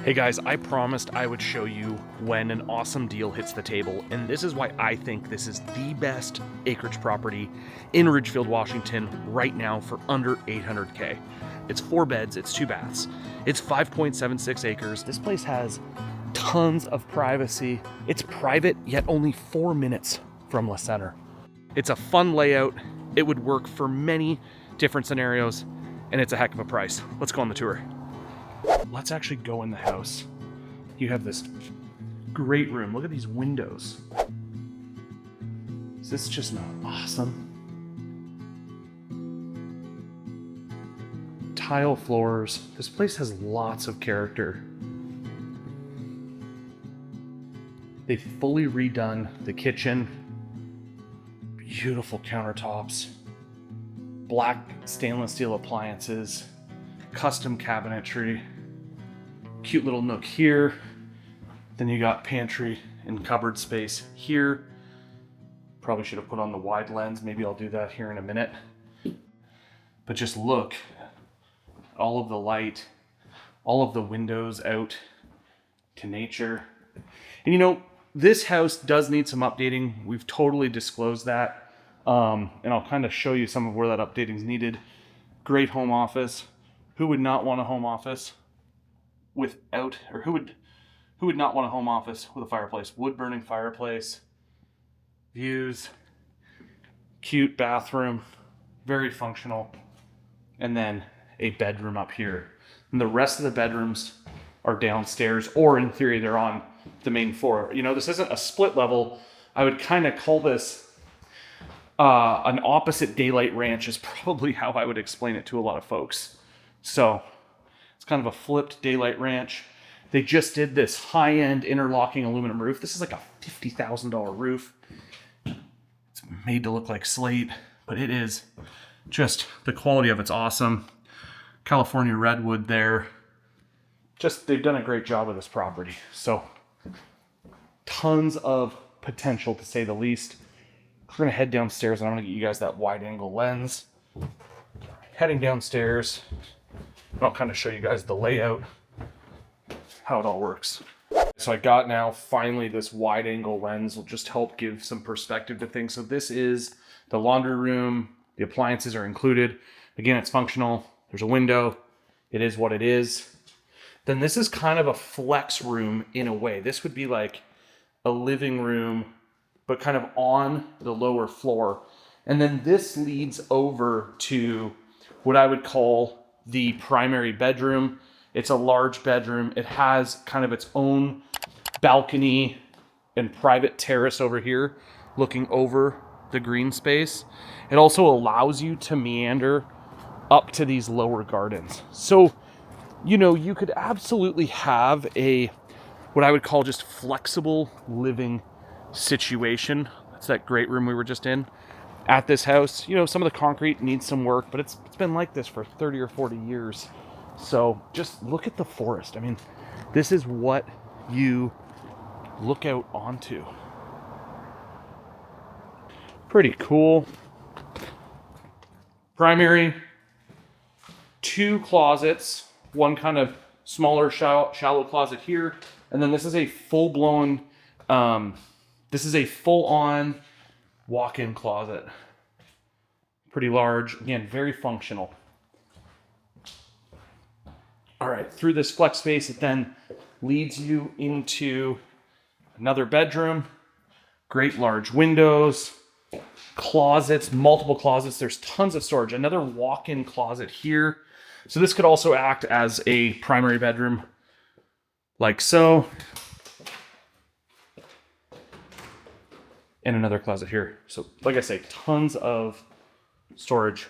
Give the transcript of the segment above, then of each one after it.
Hey guys, I promised I would show you when an awesome deal hits the table, and this is why I think this is the best acreage property in Ridgefield, Washington right now for under 800K. It's 4 beds, it's 2 baths, it's 5.76 acres. This place has tons of privacy. It's private, yet only 4 minutes from La Center. It's a fun layout. It would work for many different scenarios, and it's a heck of a price. Let's go on the tour. Let's actually go in the house. You have this great room. Look at these windows. Is this just not awesome? Tile floors. This place has lots of character. They've fully redone the kitchen. Beautiful countertops. Black stainless steel appliances. Custom cabinetry. Cute little nook here. Then you got pantry and cupboard space here. Probably should have put on the wide lens. Maybe I'll do that here in a minute. But just look, all of the light, all of the windows out to nature. And you know, this house does need some updating. We've totally disclosed that. And I'll kind of show you some of where that updating is needed. Great home office. Who would not want a home office without, or who would not want a home office with a fireplace? Wood burning fireplace, views, cute bathroom, very functional, and then a bedroom up here. And the rest of the bedrooms are downstairs, or in theory, they're on the main floor. You know, this isn't a split level. I would kind of call this an opposite daylight ranch is probably how I would explain it to a lot of folks. So it's kind of a flipped daylight ranch. They just did this high-end interlocking aluminum roof. This is like a $50,000 roof. It's made to look like slate, but it is just, the quality of it's awesome. California redwood there. Just, they've done a great job with this property. So tons of potential, to say the least. We're gonna head downstairs and I'm gonna get you guys that wide angle lens. Heading downstairs, I'll kind of show you guys the layout, how it all works. So I got now finally this wide angle lens will just help give some perspective to things. So this is the laundry room. The appliances are included. Again, it's functional. There's a window. It is what it is. Then this is kind of a flex room in a way. This would be like a living room, but kind of on the lower floor. And then this leads over to what I would call the primary bedroom. It's a large bedroom. It has kind of its own balcony and private terrace over here looking over the green space. It also allows you to meander up to these lower gardens. So, you know, you could absolutely have a, what I would call just flexible living situation. That's that great room we were just in at this house. You know, some of the concrete needs some work, but it's been like this for 30 or 40 years. So just look at the forest. I mean, this is what you look out onto. Pretty cool. Primary, 2 closets, one kind of smaller shallow closet here. And then this is a full-blown, this is a full-on walk-in closet. Pretty large, again, very functional. All right, through this flex space, it then leads you into another bedroom. Great large windows, closets, multiple closets. There's tons of storage. Another walk-in closet here. So this could also act as a primary bedroom, like so. And another closet here. So like I say, tons of storage.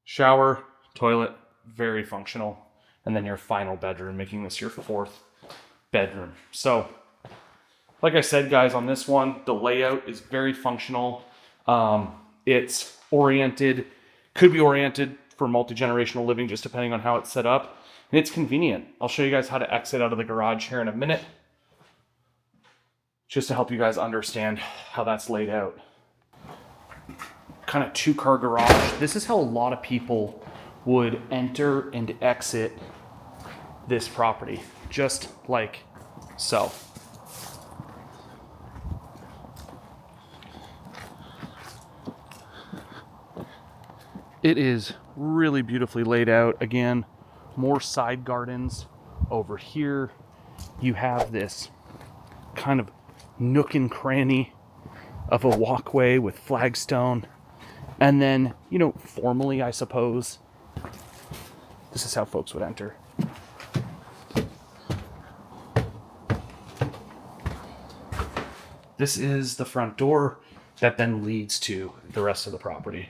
Shower, toilet, very functional. And then your final bedroom, making this your 4th bedroom. So like I said, guys, on this one, the layout is very functional. It's oriented, could be oriented for multi-generational living, just depending on how it's set up. And it's convenient. I'll show you guys how to exit out of the garage here in a minute, just to help you guys understand how that's laid out. Kind of 2-car garage. This is how a lot of people would enter and exit this property, just like so. It is really beautifully laid out. Again, more side gardens over here. You have this kind of nook and cranny of a walkway with flagstone. And then, you know, formally, I suppose, this is how folks would enter. This is the front door that then leads to the rest of the property.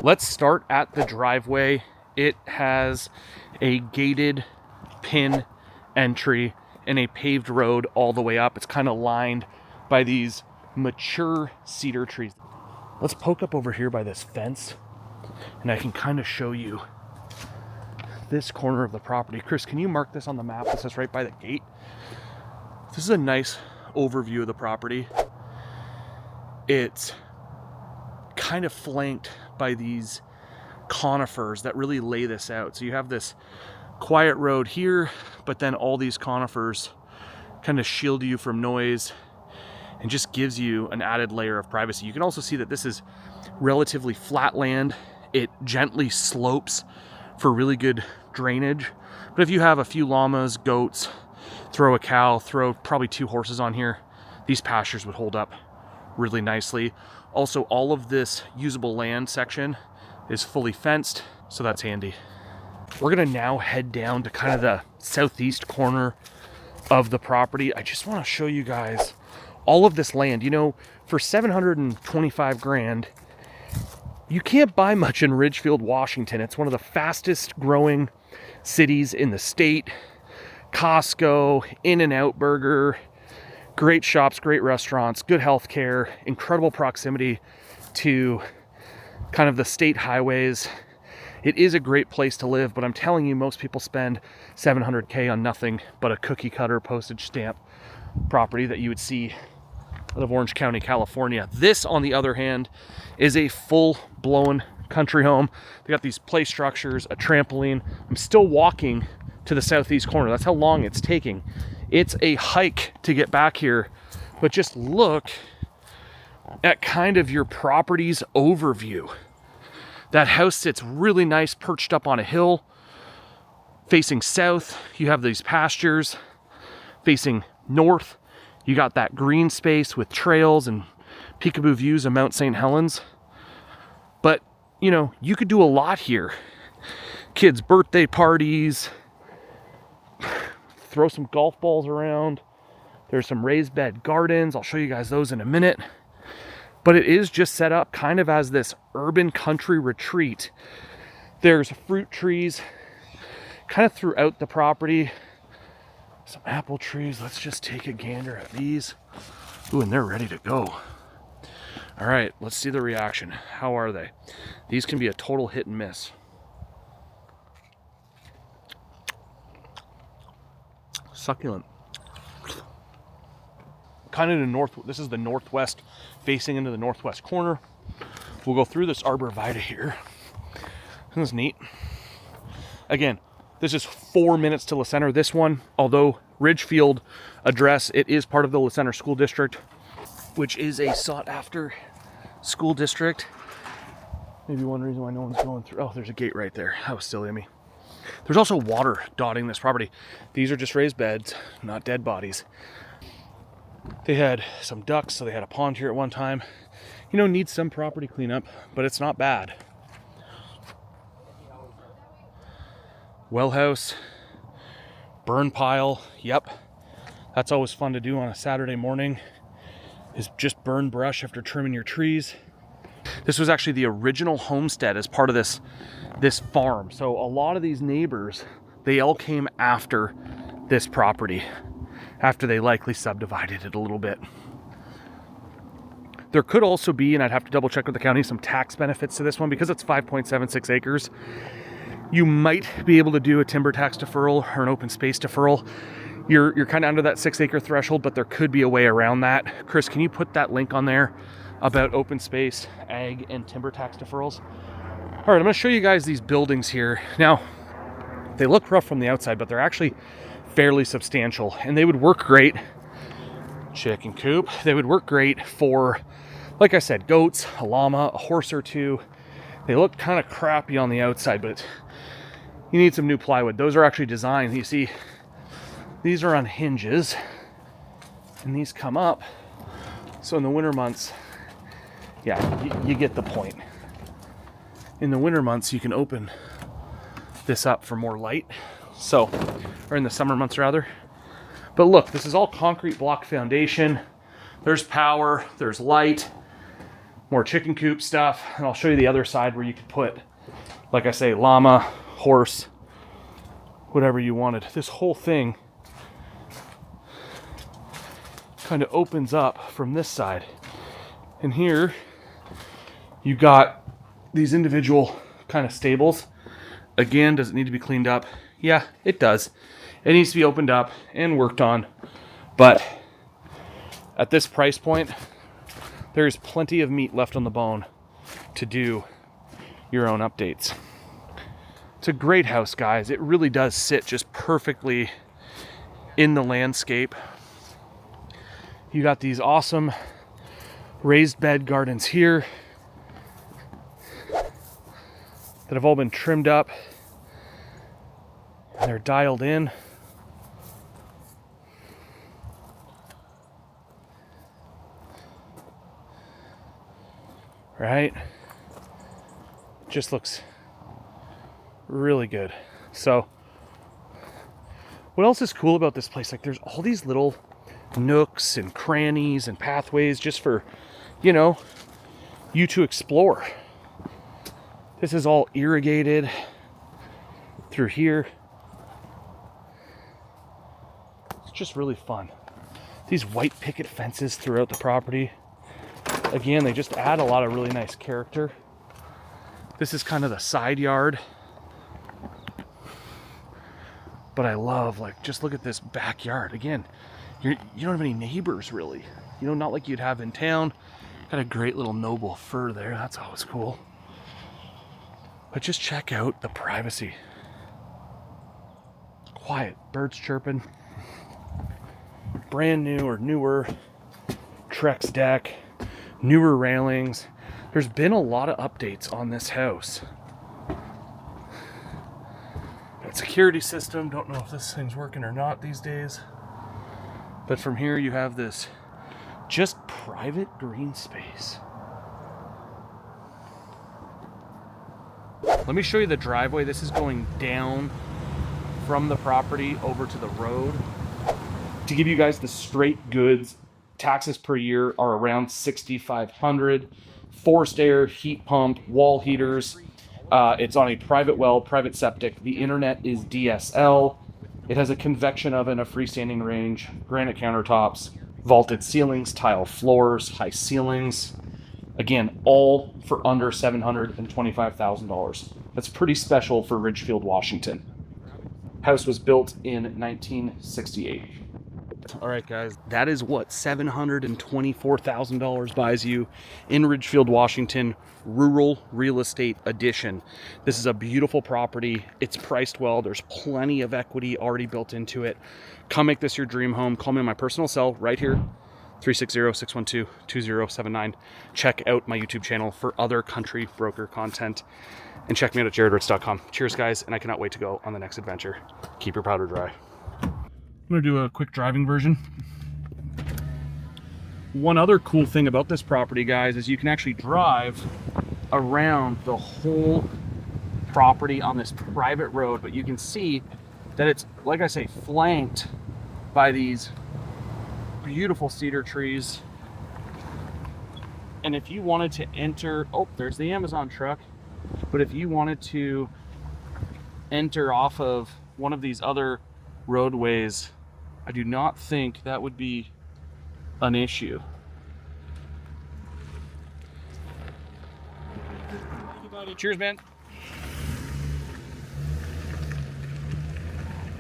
Let's start at the driveway. It has a gated pin entry and a paved road all the way up. It's kind of lined by these mature cedar trees. Let's poke up over here by this fence and I can kind of show you this corner of the property. Chris, can you mark this on the map? This is right by the gate. This is a nice overview of the property. It's kind of flanked by these conifers that really lay this out. So you have this quiet road here, but then all these conifers kind of shield you from noise and just gives you an added layer of privacy. You can also see that this is relatively flat land. It gently slopes for really good drainage. But if you have a few llamas, goats, throw a cow, throw probably 2 horses on here, these pastures would hold up really nicely. Also, all of this usable land section is fully fenced, so that's handy. We're gonna now head down to kind of the southeast corner of the property. I just wanna show you guys all of this land. You know, for 725 grand, you can't buy much in Ridgefield, Washington. It's one of the fastest growing cities in the state. Costco, In-N-Out Burger, great shops, great restaurants, good health care, incredible proximity to kind of the state highways. It is a great place to live, but I'm telling you, most people spend $700K on nothing but a cookie cutter postage stamp property that you would see out of Orange County, California. This, on the other hand, is a full-blown country home. They got these play structures, a trampoline. I'm still walking to the southeast corner. That's how long it's taking. It's a hike to get back here, but just look at kind of your property's overview. That house sits really nice, perched up on a hill, facing south. You have these pastures facing north. You got that green space with trails and peekaboo views of Mount St. Helens. But, you know, you could do a lot here. Kids' birthday parties, throw some golf balls around. There's some raised bed gardens. I'll show you guys those in a minute. But it is just set up kind of as this urban country retreat. There's fruit trees kind of throughout the property. Some apple trees. Let's just take a gander at these. Ooh, and they're ready to go. All right, let's see the reaction. How are they? These can be a total hit and miss. Succulent. Kind of the north, this is the northwest, facing into the northwest corner. We'll go through this arborvitae here. Isn't this neat? Again, this is 4 minutes to La Center. This one, although Ridgefield address, it is part of the La Center School District, which is a sought after school district. Maybe one reason why no one's going through. Oh, there's a gate right there. That was silly of me. There's also water dotting this property. These are just raised beds, not dead bodies. They had some ducks, so they had a pond here at one time. You know, needs some property cleanup, but it's not bad. Well house, burn pile, yep. That's always fun to do on a Saturday morning, is just burn brush after trimming your trees. This was actually the original homestead as part of this farm. So a lot of these neighbors, they all came after this property, after they likely subdivided it a little bit. There could also be, and I'd have to double check with the county, some tax benefits to this one because it's 5.76 acres. You might be able to do a timber tax deferral or an open space deferral. You're kind of under that 6 acre threshold, but there could be a way around that. Chris, can you put that link on there about open space, ag, and timber tax deferrals? All right, I'm gonna show you guys these buildings here. Now, They look rough from the outside, but they're actually fairly substantial, and they would work great. Chicken coop. They would work great for, like I said, goats, a llama, a horse or two. They look kind of crappy on the outside, but you need some new plywood. Those are actually designed. You see, these are on hinges, and these come up. So in the winter months, yeah, you get the point. In the winter months, you can open this up for more light. So, or in the summer months rather. But look, this is all concrete block foundation. There's power, there's light, more chicken coop stuff. And I'll show you the other side where you could put, like I say, llama, horse, whatever you wanted. This whole thing kind of opens up from this side. And here you got these individual kind of stables. Again, does it need to be cleaned up? Yeah, it does. It needs to be opened up and worked on. But at this price point, there's plenty of meat left on the bone to do your own updates. It's a great house, guys. It really does sit just perfectly in the landscape. You got these awesome raised bed gardens here that have all been trimmed up. And they're dialed in. Right? Just looks really good. So, what else is cool about this place? Like, there's all these little nooks and crannies and pathways just for, you know, you to explore. This is all irrigated through here. It's just really fun. These white picket fences throughout the property. Again, they just add a lot of really nice character. This is kind of the side yard. But I love, like, just look at this backyard. Again, you don't have any neighbors really. You know, not like you'd have in town. Got a great little noble fir there. That's always cool. But just check out the privacy. Quiet, birds chirping. Brand new or newer Trex deck, newer railings. There's been a lot of updates on this house. Got security system. Don't know if this thing's working or not these days. But from here you have this just private green space. Let me show you the driveway. This is going down from the property over to the road. To give you guys the straight goods, taxes per year are around $6,500. Forced air, heat pump, wall heaters. It's on a private well, private septic. The internet is DSL. It has a convection oven, a freestanding range, granite countertops, vaulted ceilings, tile floors, high ceilings. Again, all for under $725,000. That's pretty special for Ridgefield, Washington. House was built in 1968. All right, guys, that is what $724,000 buys you in Ridgefield, Washington, rural real estate edition. This is a beautiful property. It's priced well. There's plenty of equity already built into it. Come make this your dream home. Call me on my personal cell right here, 360-612-2079. Check out my YouTube channel for other country broker content. And check me out at jaredritz.com. Cheers, guys, and I cannot wait to go on the next adventure. Keep your powder dry. I'm going to do a quick driving version. One other cool thing about this property, guys, is you can actually drive around the whole property on this private road, but you can see that it's, like I say, flanked by these beautiful cedar trees. And if you wanted to enter, oh, there's the Amazon truck. But if you wanted to enter off of one of these other roadways, I do not think that would be an issue. Cheers, man.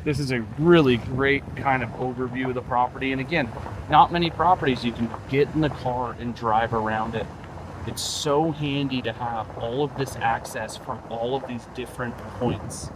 This is a really great kind of overview of the property. And again, not many properties you can get in the car and drive around it. It's so handy to have all of this access from all of these different points.